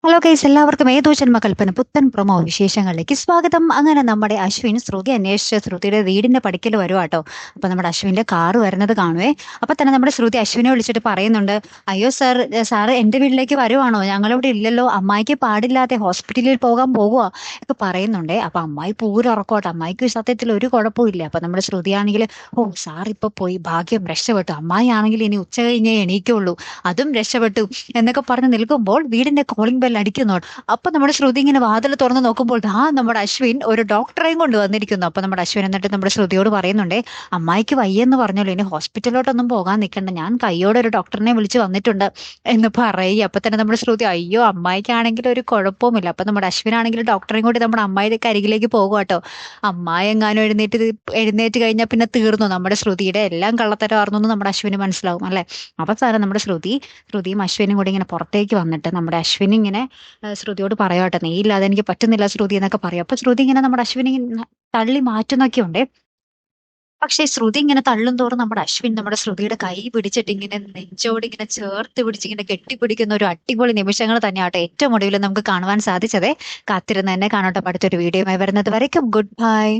Hello guys, എല്ലാവർക്കും ഏതോ ജന്മകൽപ്പന പുത്തൻ പ്രൊമോ വിശേഷങ്ങളിലേക്ക് സ്വാഗതം. അങ്ങനെ നമ്മുടെ അശ്വിൻ ശ്രുതി അന്വേഷിച്ച് ശ്രുതിയുടെ വീടിന്റെ പടിക്കൽ വരുവാട്ടോ. അപ്പൊ നമ്മുടെ അശ്വിന്റെ കാറ് വരുന്നത് കാണുവേ. അപ്പൊ തന്നെ നമ്മുടെ ശ്രുതി അശ്വിനെ വിളിച്ചിട്ട് പറയുന്നുണ്ട്, അയ്യോ സാർ, സാറ് എന്റെ വീട്ടിലേക്ക് വരുവാണോ? ഞങ്ങളിവിടെ ഇല്ലല്ലോ, അമ്മായിക്ക് പാടില്ലാതെ ഹോസ്പിറ്റലിൽ പോകാൻ പോകുക ഒക്കെ പറയുന്നുണ്ടേ. അപ്പൊ അമ്മായി പൂരറക്കോട്ടെ, അമ്മായിക്ക് സത്യത്തിൽ ഒരു കുഴപ്പവും ഇല്ല. അപ്പൊ നമ്മുടെ ശ്രുതിയാണെങ്കിൽ, ഓ സാർ ഇപ്പൊ പോയി, ഭാഗ്യം, രക്ഷപ്പെട്ടു. അമ്മായി ആണെങ്കിൽ ഇനി ഉച്ച കഴിഞ്ഞേ എണീക്കുള്ളൂ, അതും രക്ഷപ്പെട്ടു എന്നൊക്കെ പറഞ്ഞ് നിൽക്കുമ്പോൾ വീടിന്റെ കോളിംഗ് ബെൽ അടിക്കുന്നു. അപ്പൊ നമ്മുടെ ശ്രുതി ഇങ്ങനെ വാതിൽ തുറന്ന് നോക്കുമ്പോൾ നമ്മുടെ അശ്വിൻ ഒരു ഡോക്ടറെയും കൊണ്ട് വന്നിരിക്കുന്നു. അപ്പൊ നമ്മുടെ അശ്വിൻ എന്നിട്ട് നമ്മുടെ ശ്രുതിയോട് പറയുന്നുണ്ടേ, അമ്മായിക്ക് വയ്യെന്ന് പറഞ്ഞല്ലോ, ഇനി ഹോസ്പിറ്റലിലോട്ടൊന്നും പോകാൻ നിൽക്കണ്ട, ഞാൻ കയ്യോടെ ഒരു ഡോക്ടറിനെ വിളിച്ച് വന്നിട്ടുണ്ട് എന്ന് പറയുക. അപ്പൊ തന്നെ നമ്മുടെ ശ്രുതി, അയ്യോ അമ്മായിക്കാണെങ്കിൽ ഒരു കുഴപ്പവുമില്ല. അപ്പൊ നമ്മുടെ അശ്വിനാണെങ്കിൽ ഡോക്ടറെയും കൂടി നമ്മുടെ അമ്മായിയുടെ അരികിലേക്ക് പോകുക കേട്ടോ. അമ്മായി എങ്ങാനും എഴുന്നേറ്റ് കഴിഞ്ഞാൽ പിന്നെ തീർന്നു, നമ്മുടെ ശ്രുതിയുടെ എല്ലാം കള്ളത്തരമാർന്നു എന്ന് നമ്മുടെ അശ്വിന് മനസ്സിലാവും അല്ലെ. അവസാനം നമ്മുടെ ശ്രുതിയും അശ്വിനും കൂടി ഇങ്ങനെ പുറത്തേക്ക് വന്നിട്ട് നമ്മുടെ അശ്വിൻ ഇങ്ങനെ ശ്രുതിയോട് പറയാട്ടെ, നീ ഇല്ലാതെ എനിക്ക് പറ്റുന്നില്ല ശ്രുതി എന്നൊക്കെ പറയും. അപ്പൊ ശ്രുതി ഇങ്ങനെ നമ്മുടെ അശ്വിനെ ഇങ്ങനെ തള്ളി മാറ്റുന്നൊക്കെ ഉണ്ട്. പക്ഷെ ശ്രുതി ഇങ്ങനെ തള്ളും തോറും നമ്മുടെ അശ്വിൻ നമ്മുടെ ശ്രുതിയുടെ കൈ പിടിച്ചിട്ട് ഇങ്ങനെ നെഞ്ചോട് ഇങ്ങനെ ചേർത്ത് പിടിച്ച് ഇങ്ങനെ കെട്ടിപ്പിടിക്കുന്ന ഒരു അടിപൊളി നിമിഷങ്ങൾ തന്നെയാട്ടെ ഏറ്റവും ഒടുവിൽ നമുക്ക് കാണുവാൻ സാധിച്ചത്. കാത്തിരുന്ന് തന്നെ കാണട്ടെ അടുത്തൊരു വീഡിയോയുമായി വരുന്നത് വരയ്ക്കും. Good bye.